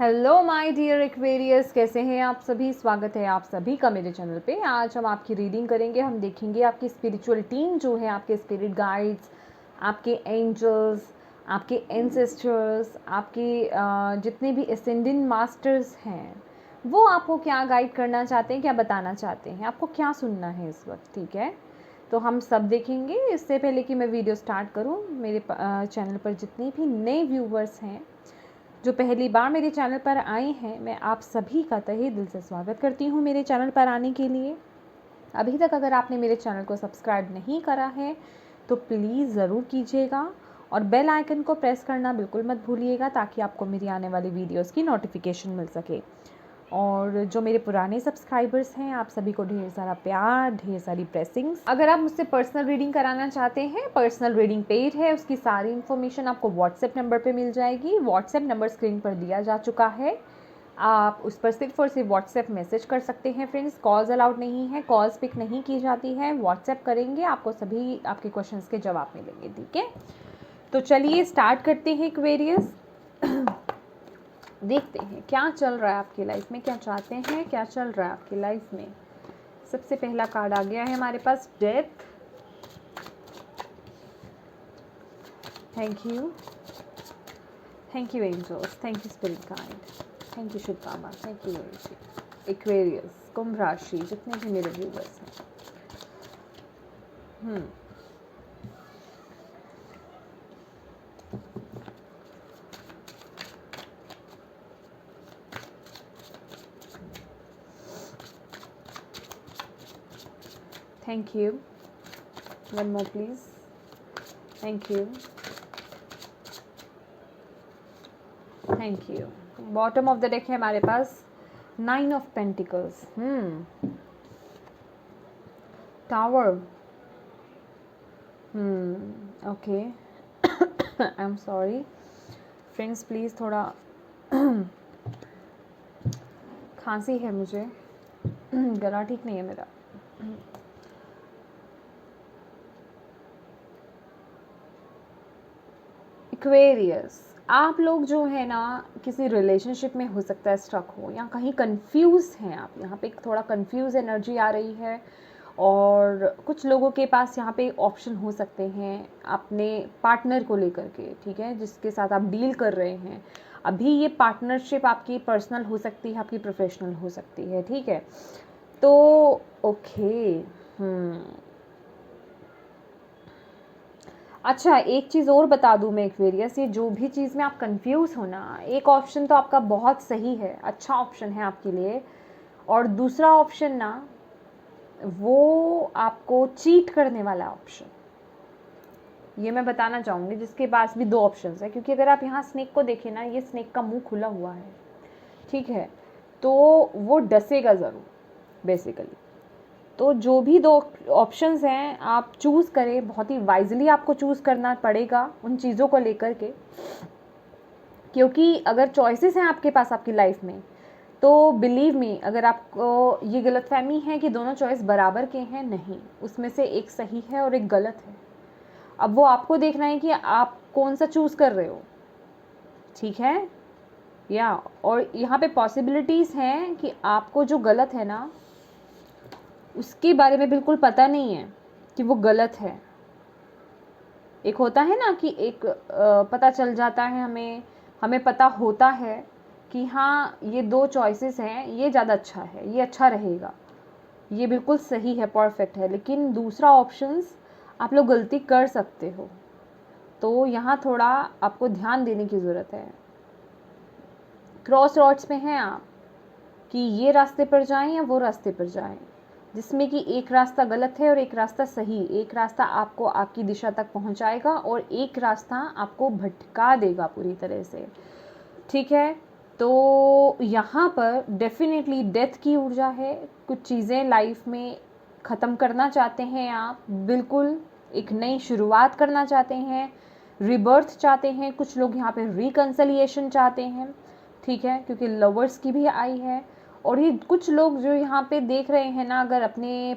Hello my dear Aquarius, कैसे हैं आप सभी। स्वागत है आप सभी का मेरे चैनल पे। आज हम आपकी रीडिंग करेंगे। हम देखेंगे आपकी स्पिरिचुअल टीम जो है, आपके स्पिरिट गाइड्स, आपके एंजल्स, आपके एंसेस्टर्स, आपके जितने भी असेंडेंट मास्टर्स हैं, वो आपको क्या गाइड करना चाहते हैं, क्या बताना चाहते हैं, आपको क्या सुनना है इस वक्त। ठीक है, तो हम सब देखेंगे। इससे पहले कि मैं वीडियो स्टार्ट करूँ, मेरे चैनल पर जितने भी नए व्यूवर्स हैं जो पहली बार मेरे चैनल पर आए हैं, मैं आप सभी का तहे दिल से स्वागत करती हूँ मेरे चैनल पर आने के लिए। अभी तक अगर आपने मेरे चैनल को सब्सक्राइब नहीं करा है तो प्लीज़ ज़रूर कीजिएगा और बेल आइकन को प्रेस करना बिल्कुल मत भूलिएगा, ताकि आपको मेरी आने वाली वीडियोस की नोटिफिकेशन मिल सके। और जो मेरे पुराने सब्सक्राइबर्स हैं, आप सभी को ढेर सारा प्यार, ढेर सारी ब्लेसिंग्स। अगर आप मुझसे पर्सनल रीडिंग कराना चाहते हैं, पर्सनल रीडिंग पेड है, उसकी सारी इन्फॉर्मेशन आपको व्हाट्सएप नंबर पे मिल जाएगी। व्हाट्सएप नंबर स्क्रीन पर दिया जा चुका है, आप उस पर सिर्फ और सिर्फ व्हाट्सएप मैसेज कर सकते हैं फ्रेंड्स। कॉल्स अलाउड नहीं है, कॉल्स पिक नहीं की जाती है। व्हाट्सएप करेंगे, आपको सभी आपके क्वेश्चंस के जवाब मिलेंगे। ठीक है, तो चलिए स्टार्ट करते हैं एक्वेरियस। देखते हैं क्या चल रहा है आपकी लाइफ में, क्या चाहते हैं, क्या चल रहा है आपकी लाइफ में। सबसे पहला कार्ड आ गया है हमारे पास, death. Thank you angels, thank you spirit guide, thank you Shiv Baba, thank you Aquarius, कुंभ राशि, जितने भी मेरे व्यूवर्स हैं। Thank you, one more please, thank you, thank you. Bottom of the deck है हमारे पास 9 of pentacles, tower. Okay, I am sorry friends, please थोड़ा खांसी है मुझे, गला ठीक नहीं है मेरा। एक्वेरियस, आप लोग जो है ना, किसी रिलेशनशिप में हो सकता है स्ट्रक हो, या कहीं कंफ्यूज हैं आप। यहाँ पे थोड़ा कंफ्यूज एनर्जी आ रही है, और कुछ लोगों के पास यहाँ पे ऑप्शन हो सकते हैं अपने पार्टनर को लेकर के। ठीक है, जिसके साथ आप डील कर रहे हैं अभी, ये पार्टनरशिप आपकी पर्सनल हो सकती है, आपकी प्रोफेशनल हो सकती है। ठीक है, तो ओके, अच्छा एक चीज़ और बता दूं मैं एक्वेरियस, ये जो भी चीज़ में आप कंफ्यूज हो ना, एक ऑप्शन तो आपका बहुत सही है, अच्छा ऑप्शन है आपके लिए, और दूसरा ऑप्शन ना, वो आपको चीट करने वाला ऑप्शन, ये मैं बताना चाहूँगी, जिसके पास भी 2 ऑप्शंस है। क्योंकि अगर आप यहाँ स्नेक को देखें ना, ये स्नेक का मुंह खुला हुआ है। ठीक है, तो वो डसेगा ज़रूर बेसिकली। तो जो भी 2 ऑप्शंस हैं आप चूज़ करें, बहुत ही वाइजली आपको चूज़ करना पड़ेगा उन चीज़ों को लेकर के। क्योंकि अगर चॉइसेस हैं आपके पास आपकी लाइफ में, तो बिलीव मी, अगर आपको ये गलतफहमी है कि दोनों चॉइस बराबर के हैं, नहीं, उसमें से एक सही है और एक गलत है। अब वो आपको देखना है कि आप कौन सा चूज़ कर रहे हो। ठीक है, या और यहाँ पे पॉसिबिलिटीज़ हैं कि आपको जो गलत है ना, उसके बारे में बिल्कुल पता नहीं है कि वो गलत है। एक होता है ना कि एक पता चल जाता है, हमें पता होता है कि हाँ ये 2 चॉइसेस हैं, ये ज़्यादा अच्छा है, ये अच्छा रहेगा, ये बिल्कुल सही है, परफेक्ट है। लेकिन दूसरा ऑप्शंस आप लोग गलती कर सकते हो, तो यहाँ थोड़ा आपको ध्यान देने की ज़रूरत है। क्रॉस रोड्स में हैं आप कि ये रास्ते पर जाएं या वो रास्ते पर जाएं, जिसमें कि एक रास्ता गलत है और एक रास्ता सही। एक रास्ता आपको आपकी दिशा तक पहुंचाएगा और एक रास्ता आपको भटका देगा पूरी तरह से। ठीक है, तो यहाँ पर डेफिनेटली डेथ की ऊर्जा है। कुछ चीज़ें लाइफ में ख़त्म करना चाहते हैं आप, बिल्कुल एक नई शुरुआत करना चाहते हैं, रिबर्थ चाहते हैं। कुछ लोग यहाँ पे रिकन्सिलिएशन चाहते हैं। ठीक है, क्योंकि लवर्स की भी आई है। और ये कुछ लोग जो यहाँ पे देख रहे हैं ना, अगर अपने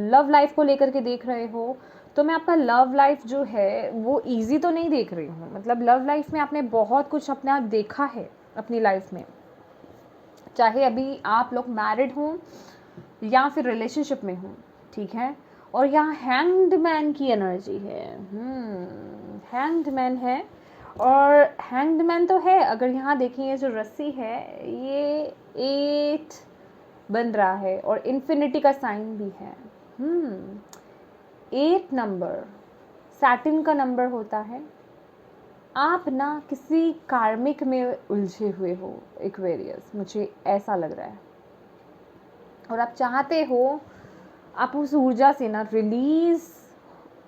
लव लाइफ को लेकर के देख रहे हो, तो मैं आपका लव लाइफ जो है वो इजी तो नहीं देख रही हूँ। मतलब लव लाइफ में आपने बहुत कुछ अपने आप देखा है, अपनी लाइफ में, चाहे अभी आप लोग मैरिड हों या फिर रिलेशनशिप में हों, ठीक है। और यहाँ हैंग्ड मैन की एनर्जी है, हैंग्ड मैन है। और हैंग्ड मैन तो है, अगर यहाँ देखिए जो रस्सी है ये 8 बन रहा है और इन्फिनिटी का साइन भी है। 8 नंबर सैटर्न का नंबर होता है। आप ना किसी कार्मिक में उलझे हुए हो एक्वेरियस, मुझे ऐसा लग रहा है, और आप चाहते हो आप उस ऊर्जा से ना रिलीज़,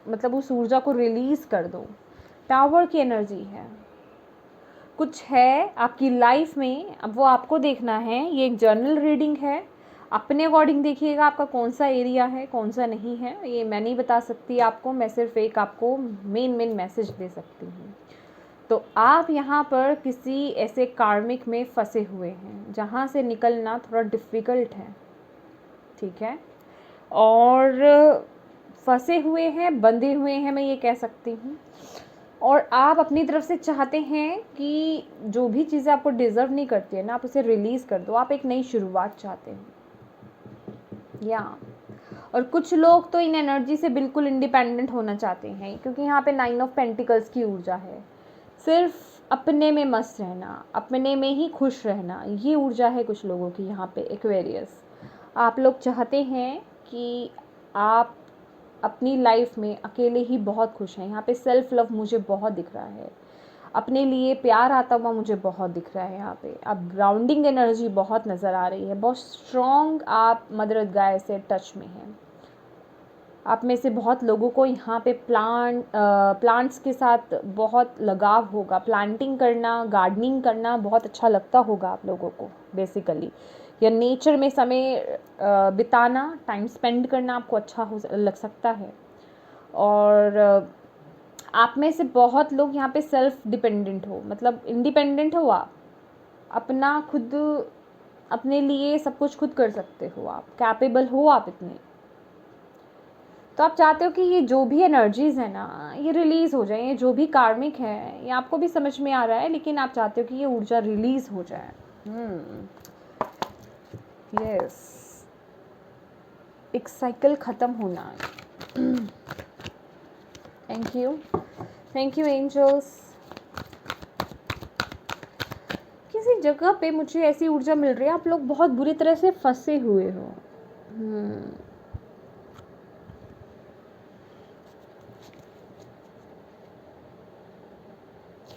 मतलब उस ऊर्जा को रिलीज़ कर दो। टावर की एनर्जी है, कुछ है आपकी लाइफ में, अब वो आपको देखना है। ये एक जर्नल रीडिंग है, अपने अकॉर्डिंग देखिएगा आपका कौन सा एरिया है कौन सा नहीं है, ये मैं नहीं बता सकती आपको, मैं सिर्फ एक आपको मेन मैसेज दे सकती हूँ। तो आप यहाँ पर किसी ऐसे कार्मिक में फंसे हुए हैं जहाँ से निकलना थोड़ा डिफ़िकल्ट है, ठीक है। और फंसे हुए हैं, बंधे हुए हैं, मैं ये कह सकती हूँ। और आप अपनी तरफ से चाहते हैं कि जो भी चीज़ें आपको डिज़र्व नहीं करती है ना, आप उसे रिलीज़ कर दो। आप एक नई शुरुआत चाहते हैं या और कुछ लोग तो इन एनर्जी से बिल्कुल इंडिपेंडेंट होना चाहते हैं, क्योंकि यहाँ पे 9 ऑफ पेंटिकल्स की ऊर्जा है। सिर्फ अपने में मस्त रहना, अपने में ही खुश रहना, ये ऊर्जा है कुछ लोगों की यहाँ पे एक्वेरियस। आप लोग चाहते हैं कि आप अपनी लाइफ में अकेले ही बहुत खुश हैं। यहाँ पे सेल्फ लव मुझे बहुत दिख रहा है, अपने लिए प्यार आता हुआ मुझे बहुत दिख रहा है। यहाँ पे अब ग्राउंडिंग एनर्जी बहुत नज़र आ रही है, बहुत स्ट्रॉन्ग आप मदर अर्थ गाय से टच में हैं। आप में से बहुत लोगों को यहाँ पे प्लांट्स के साथ बहुत लगाव होगा। प्लांटिंग करना, गार्डनिंग करना बहुत अच्छा लगता होगा आप लोगों को बेसिकली, या नेचर में समय बिताना, टाइम स्पेंड करना आपको अच्छा लग सकता है। और आप में से बहुत लोग यहाँ पे सेल्फ डिपेंडेंट हो, मतलब इंडिपेंडेंट हो आप, अपना खुद अपने लिए सब कुछ खुद कर सकते हो, आप कैपेबल हो आप इतने। तो आप चाहते हो कि ये जो भी एनर्जीज़ है ना ये रिलीज़ हो जाए, ये जो भी कार्मिक है ये आपको भी समझ में आ रहा है, लेकिन आप चाहते हो कि ये ऊर्जा रिलीज़ हो जाए। यस, एक साइकिल ख़त्म होना है। Thank you angels. किसी जगह पे मुझे ऐसी ऊर्जा मिल रही है, आप लोग बहुत बुरी तरह से फंसे हुए हो।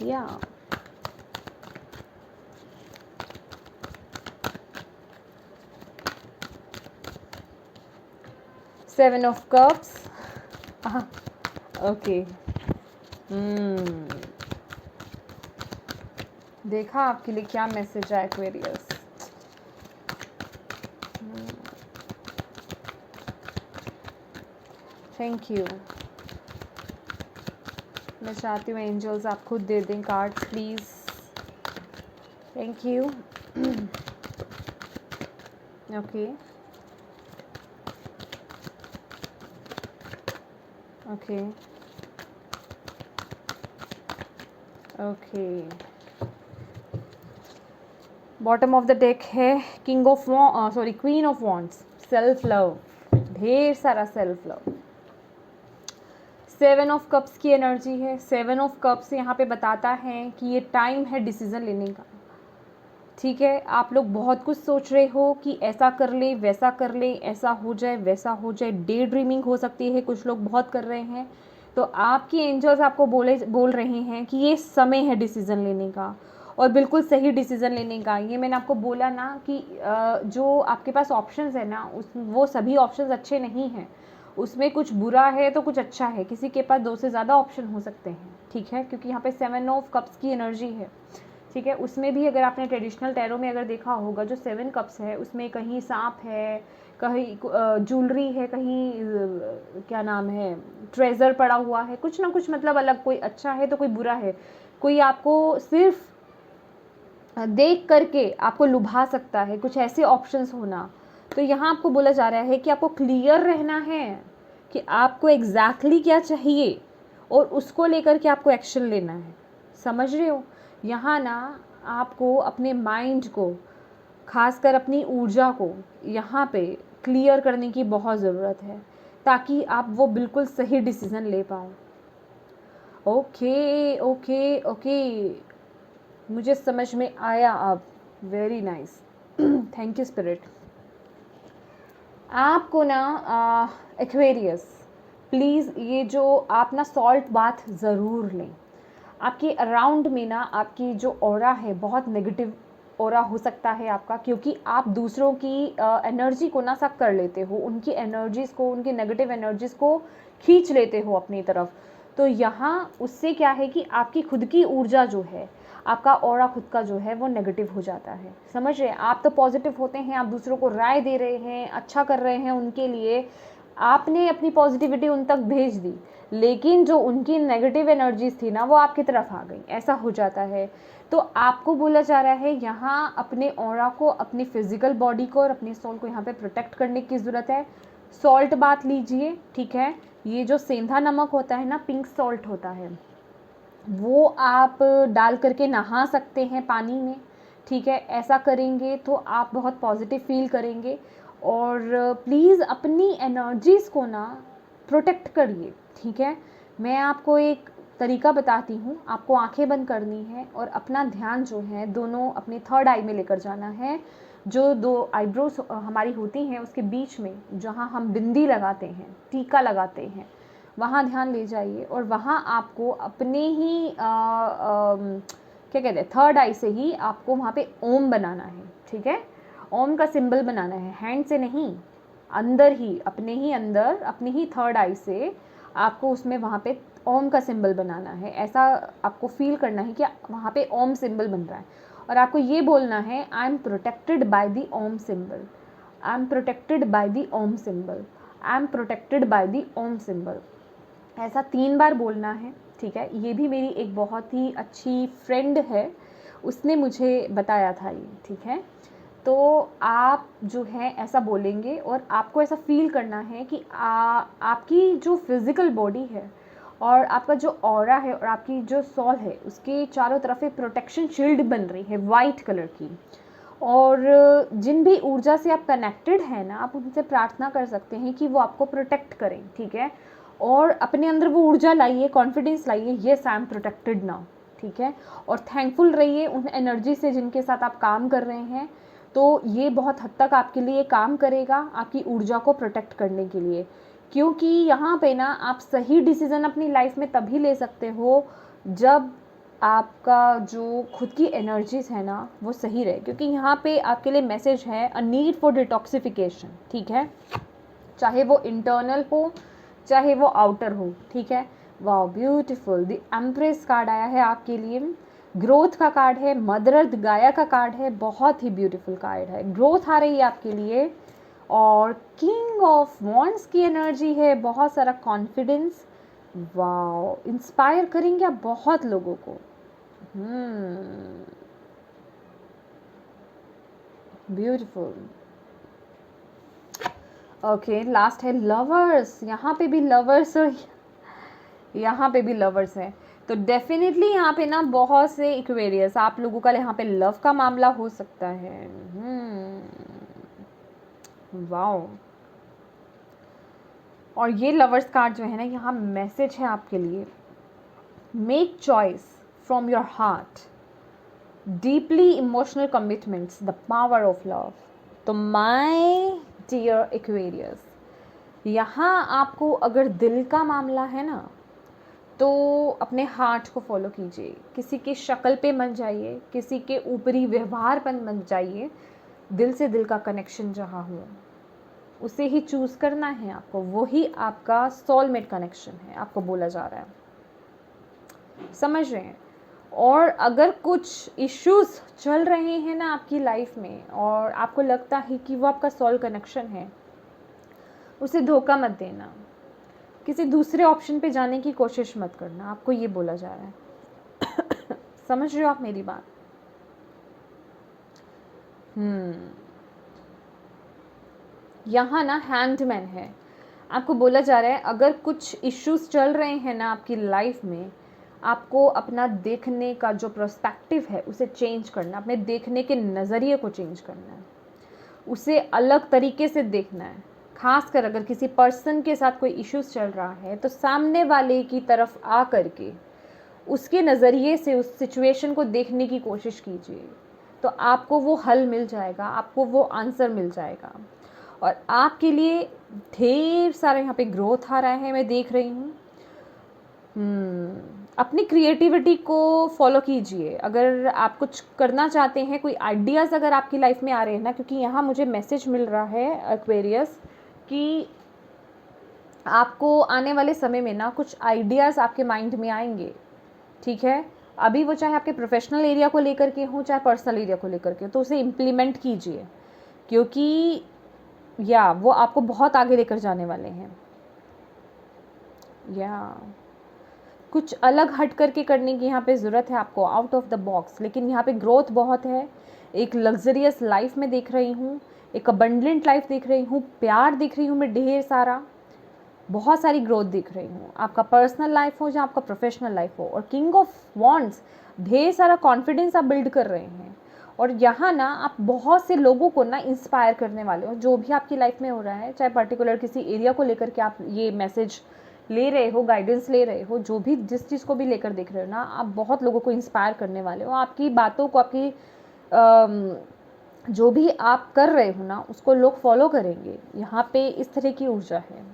या सेवन ऑफ कप्स, ओके। देखा आपके लिए क्या मैसेज है एक्वेरियस। Thank you. मैं चाहती हूँ एंजल्स आप खुद दे दें cards please. Thank you. Okay okay okay. Bottom of the deck है queen of wands, self love, ढेर सारा सेल्फ लव। 7 ऑफ कप्स की एनर्जी है। 7 ऑफ कप्स यहाँ पे बताता है कि ये टाइम है डिसीज़न लेने का, ठीक है। आप लोग बहुत कुछ सोच रहे हो कि ऐसा कर ले, वैसा कर ले, ऐसा हो जाए, वैसा हो जाए, डे ड्रीमिंग हो सकती है, कुछ लोग बहुत कर रहे हैं। तो आपकी एंजल्स आपको बोल रहे हैं कि ये समय है डिसीज़न लेने का, और बिल्कुल सही डिसीज़न लेने का। ये मैंने आपको बोला ना कि जो आपके पास ऑप्शंस है ना वो सभी ऑप्शंस अच्छे नहीं हैं, उसमें कुछ बुरा है तो कुछ अच्छा है। किसी के पास 2 से ज़्यादा ऑप्शन हो सकते हैं, ठीक है, क्योंकि यहाँ पे 7 ऑफ कप्स की एनर्जी है, ठीक है। उसमें भी अगर आपने ट्रेडिशनल टैरो में अगर देखा होगा, जो 7 कप्स है उसमें कहीं सांप है, कहीं ज्वेलरी है, कहीं क्या नाम है, ट्रेजर पड़ा हुआ है, कुछ ना कुछ, मतलब अलग, कोई अच्छा है तो कोई बुरा है, कोई आपको सिर्फ देख करके आपको लुभा सकता है, कुछ ऐसे ऑप्शंस होना। तो यहाँ आपको बोला जा रहा है कि आपको क्लियर रहना है कि आपको एग्जैक्टली क्या चाहिए और उसको लेकर के आपको एक्शन लेना है, समझ रहे हो। यहाँ ना आपको अपने माइंड को, खासकर अपनी ऊर्जा को यहाँ पे क्लियर करने की बहुत ज़रूरत है, ताकि आप वो बिल्कुल सही डिसीज़न ले पाओ। ओके ओके ओके, मुझे समझ में आया अब। Very nice, thank you spirit. आपको ना एक्वेरियस, प्लीज़ ये जो आप ना सॉल्ट बाथ ज़रूर लें। आपके अराउंड में ना आपकी जो ऑरा है बहुत नेगेटिव ऑरा हो सकता है आपका, क्योंकि आप दूसरों की एनर्जी को ना सक कर लेते हो, उनकी एनर्जीज़ को, उनकी नेगेटिव एनर्जीज़ को खींच लेते हो अपनी तरफ। तो यहाँ उससे क्या है कि आपकी खुद की ऊर्जा जो है, आपका ऑरा खुद का जो है वो नेगेटिव हो जाता है। समझ रहे हैं? आप तो पॉजिटिव होते हैं, आप दूसरों को राय दे रहे हैं, अच्छा कर रहे हैं उनके लिए, आपने अपनी पॉजिटिविटी उन तक भेज दी, लेकिन जो उनकी नेगेटिव एनर्जीज थी ना वो आपकी तरफ आ गई, ऐसा हो जाता है। तो आपको बोला जा रहा है यहाँ अपने ऑरा को, अपनी फिजिकल बॉडी को और अपने सोल को यहाँ पे प्रोटेक्ट करने की ज़रूरत है। सॉल्ट बात लीजिए, ठीक है। ये जो सेंधा नमक होता है ना, पिंक सॉल्ट होता है, वो आप डाल करके नहा सकते हैं पानी में, ठीक है। ऐसा करेंगे तो आप बहुत पॉजिटिव फील करेंगे। और प्लीज़ अपनी एनर्जीज़ को ना प्रोटेक्ट करिए, ठीक है। मैं आपको एक तरीका बताती हूँ, आपको आंखें बंद करनी है और अपना ध्यान जो है दोनों अपने थर्ड आई में लेकर जाना है। जो दो आईब्रोज हमारी होती हैं उसके बीच में जहाँ हम बिंदी लगाते हैं, टीका लगाते हैं, वहाँ ध्यान ले जाइए और वहाँ आपको अपने ही क्या कहते हैं, थर्ड आई से ही आपको वहाँ पे ओम बनाना है, ठीक है। ओम का सिंबल बनाना है, हैंड से नहीं, अंदर ही, अपने ही अंदर, अपनी ही थर्ड आई से आपको उसमें वहाँ पे ओम का सिंबल बनाना है। ऐसा आपको फील करना है कि वहाँ पे ओम सिंबल बन रहा है और आपको ये बोलना है, I am protected by the Om symbol, I am protected by the Om symbol, I am protected by the Om symbol. ऐसा 3 बार बोलना है, ठीक है। ये भी मेरी एक बहुत ही अच्छी फ्रेंड है, उसने मुझे बताया था ये, ठीक है। तो आप जो है ऐसा बोलेंगे और आपको ऐसा फील करना है कि आपकी जो फिज़िकल बॉडी है और आपका जो ऑरा है और आपकी जो सॉल है उसके चारों तरफ एक प्रोटेक्शन शील्ड बन रही है वाइट कलर की। और जिन भी ऊर्जा से आप कनेक्टेड हैं ना, आप उनसे प्रार्थना कर सकते हैं कि वो आपको प्रोटेक्ट करें, ठीक है। और अपने अंदर वो ऊर्जा लाइए, कॉन्फिडेंस लाइए, yes I am protected now, ठीक है। और थैंकफुल रहिए उन एनर्जी से जिनके साथ आप काम कर रहे हैं। तो ये बहुत हद तक आपके लिए काम करेगा, आपकी ऊर्जा को प्रोटेक्ट करने के लिए। क्योंकि यहाँ पे ना आप सही डिसीज़न अपनी लाइफ में तभी ले सकते हो जब आपका जो खुद की एनर्जीज़ है ना वो सही रहे। क्योंकि यहाँ पे आपके लिए मैसेज है, अ नीड फॉर डिटॉक्सिफिकेशन, ठीक है। चाहे वो इंटरनल हो चाहे वो आउटर हो, ठीक है। Wow beautiful, the empress card आया है आपके लिए, ग्रोथ का कार्ड है, मदर अर्थ गाया का कार्ड है, बहुत ही ब्यूटीफुल कार्ड है, ग्रोथ आ रही है आपके लिए। और किंग ऑफ वॉन्ड्स की एनर्जी है, बहुत सारा कॉन्फिडेंस, वाओ, इंस्पायर करेंगे आप बहुत लोगों को। ब्यूटीफुल। ओके, लास्ट है लवर्स, यहाँ पे भी लवर्स और यहाँ पे भी लवर्स हैं। तो डेफिनेटली यहाँ पे ना बहुत से इक्वेरियस आप लोगों का यहाँ पे लव का मामला हो सकता है। वाओ। और ये लवर्स कार्ड जो है ना, यहाँ मैसेज है आपके लिए, make choice from your heart, deeply emotional commitments, the power of love. तो माय डियर एक्वेरियस, यहाँ आपको अगर दिल का मामला है ना तो अपने हार्ट को फॉलो कीजिए, किसी की शक्ल पे मत जाइए, किसी के ऊपरी व्यवहार पर मत जाइए। दिल से दिल का कनेक्शन जहाँ हो उसे ही चूज़ करना है आपको, वही आपका सोलमेट कनेक्शन है, आपको बोला जा रहा है। समझ रहे हैं? और अगर कुछ इश्यूज चल रहे हैं ना आपकी लाइफ में और आपको लगता है कि वो आपका सोल कनेक्शन है, उसे धोखा मत देना, किसी दूसरे ऑप्शन पे जाने की कोशिश मत करना, आपको ये बोला जा रहा है। समझ रहे हो आप मेरी बात? यहाँ ना हैंडमैन है, आपको बोला जा रहा है अगर कुछ इश्यूज चल रहे हैं ना आपकी लाइफ में, आपको अपना देखने का जो पर्सपेक्टिव है उसे चेंज करना, अपने देखने के नज़रिए को चेंज करना है, उसे अलग तरीके से देखना है। खासकर अगर किसी पर्सन के साथ कोई इश्यूज़ चल रहा है तो सामने वाले की तरफ आ करके उसके नज़रिए से उस सिचुएशन को देखने की कोशिश कीजिए, तो आपको वो हल मिल जाएगा, आपको वो आंसर मिल जाएगा और आपके लिए ढेर सारा यहाँ पे ग्रोथ आ रहा है, मैं देख रही हूँ। अपनी क्रिएटिविटी को फॉलो कीजिए। अगर आप कुछ करना चाहते हैं, कोई आइडियाज़ अगर आपकी लाइफ में आ रहे हैं ना, क्योंकि यहाँ मुझे मैसेज मिल रहा है एक्वेरियस कि आपको आने वाले समय में ना कुछ आइडियाज़ आपके माइंड में आएंगे, ठीक है। अभी वो चाहे आपके प्रोफेशनल एरिया को लेकर के हो, चाहे पर्सनल एरिया को लेकर के, तो उसे इम्प्लीमेंट कीजिए, क्योंकि या वो आपको बहुत आगे लेकर जाने वाले हैं। या कुछ अलग हट करके करने की यहाँ पे ज़रूरत है आपको, आउट ऑफ द बॉक्स। लेकिन यहाँ पे ग्रोथ बहुत है, एक लग्जरियस लाइफ में देख रही हूँ, एक अबंडेंट लाइफ देख रही हूँ, प्यार देख रही हूँ मैं ढेर सारा, बहुत सारी ग्रोथ दिख रही हूँ। आपका पर्सनल लाइफ हो या आपका प्रोफेशनल लाइफ हो, और किंग ऑफ वॉन्ड्स, ढेर सारा कॉन्फिडेंस आप बिल्ड कर रहे हैं। और यहाँ ना आप बहुत से लोगों को ना इंस्पायर करने वाले हो, जो भी आपकी लाइफ में हो रहा है, चाहे पर्टिकुलर किसी एरिया को लेकर के आप ये मैसेज ले रहे हो, गाइडेंस ले रहे हो, जो भी जिस चीज़ को भी लेकर देख रहे हो ना, आप बहुत लोगों को इंस्पायर करने वाले हो। आपकी बातों को, आपकी जो भी आप कर रहे हो ना, उसको लोग फॉलो करेंगे। यहाँ पे इस तरह की ऊर्जा है,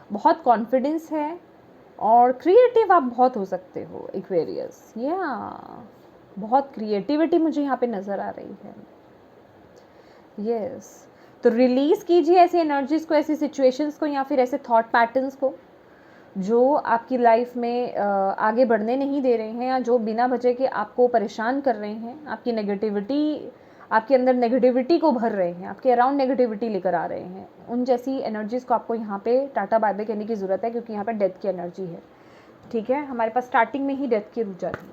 बहुत कॉन्फिडेंस है और क्रिएटिव आप बहुत हो सकते हो एक्वेरियस। या बहुत क्रिएटिविटी मुझे यहाँ पे नज़र आ रही है। यस, तो रिलीज़ कीजिए ऐसी एनर्जीज़ को, ऐसी सिचुएशंस को, या फिर ऐसे थॉट पैटर्न्स को जो आपकी लाइफ में आगे बढ़ने नहीं दे रहे हैं, या जो बिना वजह के आपको परेशान कर रहे हैं, आपकी नेगेटिविटी, आपके अंदर नेगेटिविटी को भर रहे हैं, आपके अराउंड नेगेटिविटी लेकर आ रहे हैं। उन जैसी एनर्जीज़ को आपको यहाँ पे टाटा बाय बाय कहने की ज़रूरत है, क्योंकि यहाँ पे डेथ की एनर्जी है, ठीक है। हमारे पास स्टार्टिंग में ही डेथ की ऊर्जा थी।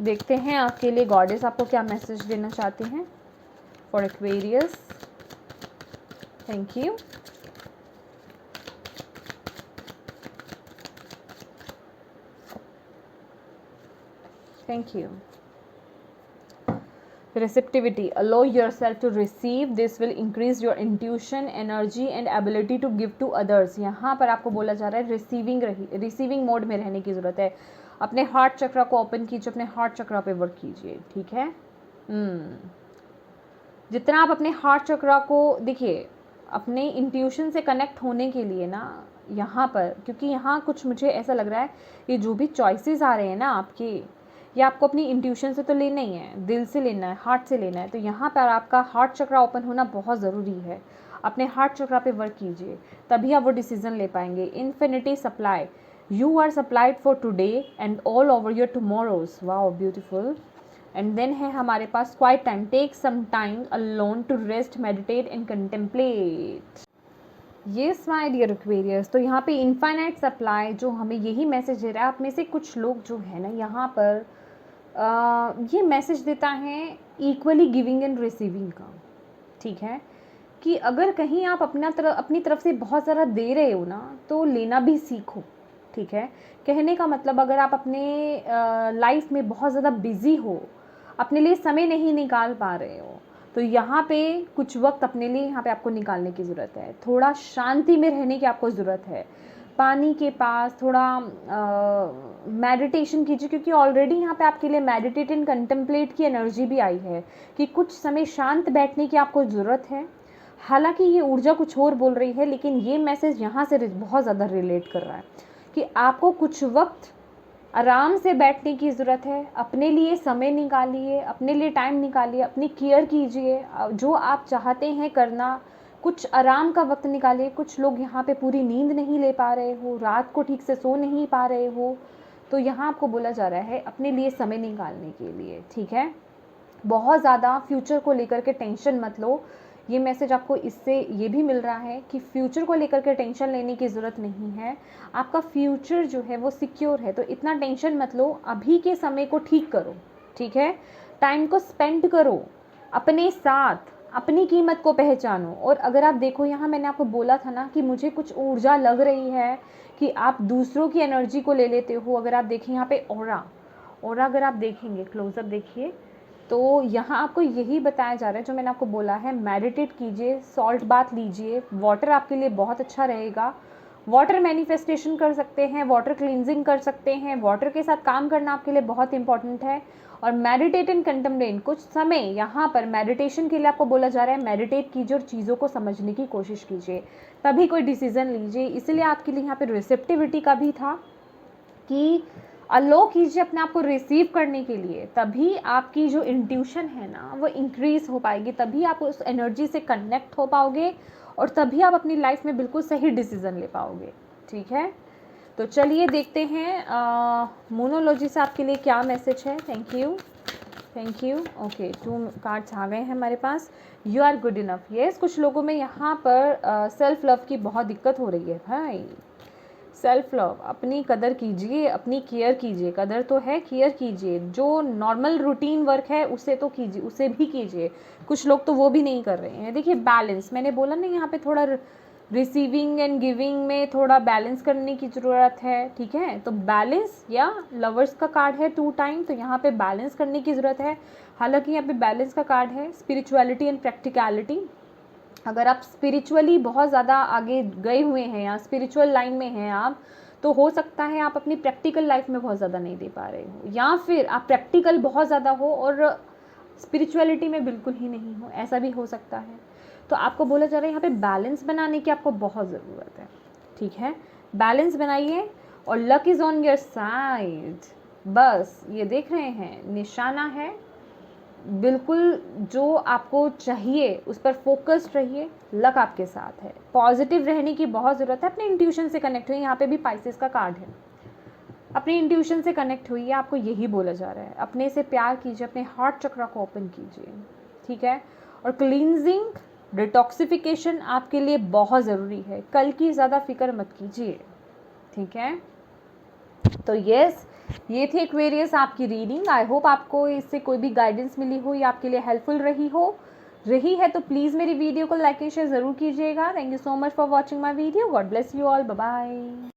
देखते हैं आपके लिए गॉडेस आपको क्या मैसेज देना चाहती हैं for Aquarius. Thank you. Thank you. Receptivity. Allow yourself to receive. This will increase your intuition, energy and ability to give to others. यहाँ पर आपको बोला जा रहा है रिसीविंग मोड में रहने की ज़रूरत है। अपने हार्ट चक्रा को ओपन कीजिए, अपने हार्ट चक्रा पे वर्क कीजिए, ठीक है। जितना आप अपने हार्ट चक्रा को देखिए, अपने इंट्यूशन से कनेक्ट होने के लिए ना यहाँ पर, क्योंकि यहाँ कुछ मुझे ऐसा लग रहा है कि जो भी चॉइसेस आ रहे हैं ना आपके, ये आपको अपनी इंट्यूशन से तो लेना ही है, दिल से लेना है, हार्ट से लेना है। तो यहाँ पर आपका हार्ट चक्रा ओपन होना बहुत ज़रूरी है। अपने हार्ट चक्रा पे वर्क कीजिए, तभी आप वो डिसीजन ले पाएंगे। Infinity supply, you are supplied for today and all over your tomorrows. Wow beautiful. And then है हमारे पास quiet time, take some time alone to rest, meditate and contemplate. Yes my dear Aquarius, तो यहाँ पे infinite supply जो हमें यही message दे रहा है। आप में से कुछ लोग जो है ना यहाँ पर ये मैसेज देता है इक्वली गिविंग एंड रिसीविंग का, ठीक है। कि अगर कहीं आप अपनी तरफ से बहुत ज़्यादा दे रहे हो ना, तो लेना भी सीखो, ठीक है। कहने का मतलब, अगर आप अपने लाइफ में बहुत ज़्यादा बिजी हो, अपने लिए समय नहीं निकाल पा रहे हो, तो यहाँ पे कुछ वक्त अपने लिए यहाँ पे आपको निकालने की ज़रूरत है। थोड़ा शांति में रहने की आपको ज़रूरत है, पानी के पास थोड़ा मेडिटेशन कीजिए, क्योंकि ऑलरेडी यहाँ पे आपके लिए मेडिटेट एंड कंटेम्पलेट की एनर्जी भी आई है कि कुछ समय शांत बैठने की आपको ज़रूरत है। हालांकि ये ऊर्जा कुछ और बोल रही है, लेकिन ये मैसेज यहाँ से बहुत ज़्यादा रिलेट कर रहा है कि आपको कुछ वक्त आराम से बैठने की ज़रूरत है। अपने लिए समय निकालिए, अपने लिए टाइम निकालिए, अपनी केयर कीजिए, जो आप चाहते हैं करना, कुछ आराम का वक्त निकालिए। कुछ लोग यहाँ पे पूरी नींद नहीं ले पा रहे हो, रात को ठीक से सो नहीं पा रहे हो, तो यहाँ आपको बोला जा रहा है अपने लिए समय निकालने के लिए, ठीक है। बहुत ज़्यादा फ्यूचर को लेकर के टेंशन मत लो। ये मैसेज आपको इससे ये भी मिल रहा है कि फ्यूचर को लेकर के टेंशन लेने की ज़रूरत नहीं है। आपका फ्यूचर जो है वो सिक्योर है, तो इतना टेंशन मत लो। अभी के समय को ठीक करो, ठीक है। टाइम को स्पेंड करो अपने साथ, अपनी कीमत को पहचानो। और अगर आप देखो यहाँ मैंने आपको बोला था ना कि मुझे कुछ ऊर्जा लग रही है कि आप दूसरों की एनर्जी को ले लेते हो। अगर आप देखें यहाँ पे ऑरा अगर आप देखेंगे क्लोजअप देखिए तो यहाँ आपको यही बताया जा रहा है जो मैंने आपको बोला है, मेडिटेट कीजिए, सॉल्ट बाथ लीजिए, वाटर आपके लिए बहुत अच्छा रहेगा। वाटर मैनिफेस्टेशन कर सकते हैं, वाटर क्लींजिंग कर सकते हैं, वाटर के साथ काम करना आपके लिए बहुत इंपॉर्टेंट है। और मेडिटेट एंड कंटेम्पलेट, कुछ समय यहाँ पर मेडिटेशन के लिए आपको बोला जा रहा है, मेडिटेट कीजिए और चीज़ों को समझने की कोशिश कीजिए, तभी कोई डिसीजन लीजिए। इसलिए आपके लिए यहाँ पे रिसेप्टिविटी का भी था कि अलो कीजिए अपने आप को रिसीव करने के लिए, तभी आपकी जो इंट्यूशन है ना वो इंक्रीज हो पाएगी, तभी आप उस एनर्जी से कनेक्ट हो पाओगे और तभी आप अपनी लाइफ में बिल्कुल सही डिसीजन ले पाओगे। ठीक है, तो चलिए देखते हैं मोनोलॉजी से आपके लिए क्या मैसेज है। Thank you. ओके, 2 कार्ड्स आ गए हैं हमारे पास। You are good enough. Yes, कुछ लोगों में यहाँ पर सेल्फ लव की बहुत दिक्कत हो रही है भाई। सेल्फ लव, अपनी कदर कीजिए, अपनी केयर कीजिए। कदर तो है, केयर कीजिए। जो नॉर्मल रूटीन वर्क है उसे तो कीजिए, उसे भी कीजिए। कुछ लोग तो वो भी नहीं कर रहे हैं। देखिए बैलेंस, मैंने बोला ना यहाँ पे थोड़ा रिसीविंग एंड गिविंग में थोड़ा बैलेंस करने की ज़रूरत है। ठीक है, तो बैलेंस, या लवर्स का कार्ड है 2 टाइम, तो यहाँ पे बैलेंस करने की ज़रूरत है। हालांकि यहाँ पे बैलेंस का कार्ड है स्पिरिचुअलिटी एंड प्रैक्टिकलिटी। अगर आप स्पिरिचुअली बहुत ज़्यादा आगे गए हुए हैं या स्पिरिचुअल लाइन में हैं आप, तो हो सकता है आप अपनी प्रैक्टिकल लाइफ में बहुत ज़्यादा नहीं दे पा रहे हो, या फिर आप प्रैक्टिकल बहुत ज़्यादा हो और स्पिरिचुअलिटी में बिल्कुल ही नहीं हो, ऐसा भी हो सकता है। तो आपको बोला जा रहा है यहाँ पे बैलेंस बनाने की आपको बहुत ज़रूरत है। ठीक है, बैलेंस बनाइए और luck is on your side. बस ये देख रहे हैं निशाना है, बिल्कुल जो आपको चाहिए उस पर फोकस्ड रहिए, लक आपके साथ है। पॉजिटिव रहने की बहुत ज़रूरत है, अपने इंट्यूशन से कनेक्ट हुई। यहाँ पे भी पाइसेस का कार्ड है, अपने इंट्यूशन से कनेक्ट हुई है, आपको यही बोला जा रहा है। अपने से प्यार कीजिए, अपने हार्ट चक्रा को ओपन कीजिए। ठीक है, और क्लींजिंग, डिटॉक्सिफिकेशन आपके लिए बहुत ज़रूरी है। कल की ज़्यादा फिक्र मत कीजिए। ठीक है, तो यस, ये थे एक्वेरियस आपकी रीडिंग। आई होप आपको इससे कोई भी गाइडेंस मिली हो या आपके लिए हेल्पफुल रही है तो प्लीज़ मेरी वीडियो को लाइक एंड शेयर ज़रूर कीजिएगा। Thank you so much for watching my video. God bless you all. Bye bye.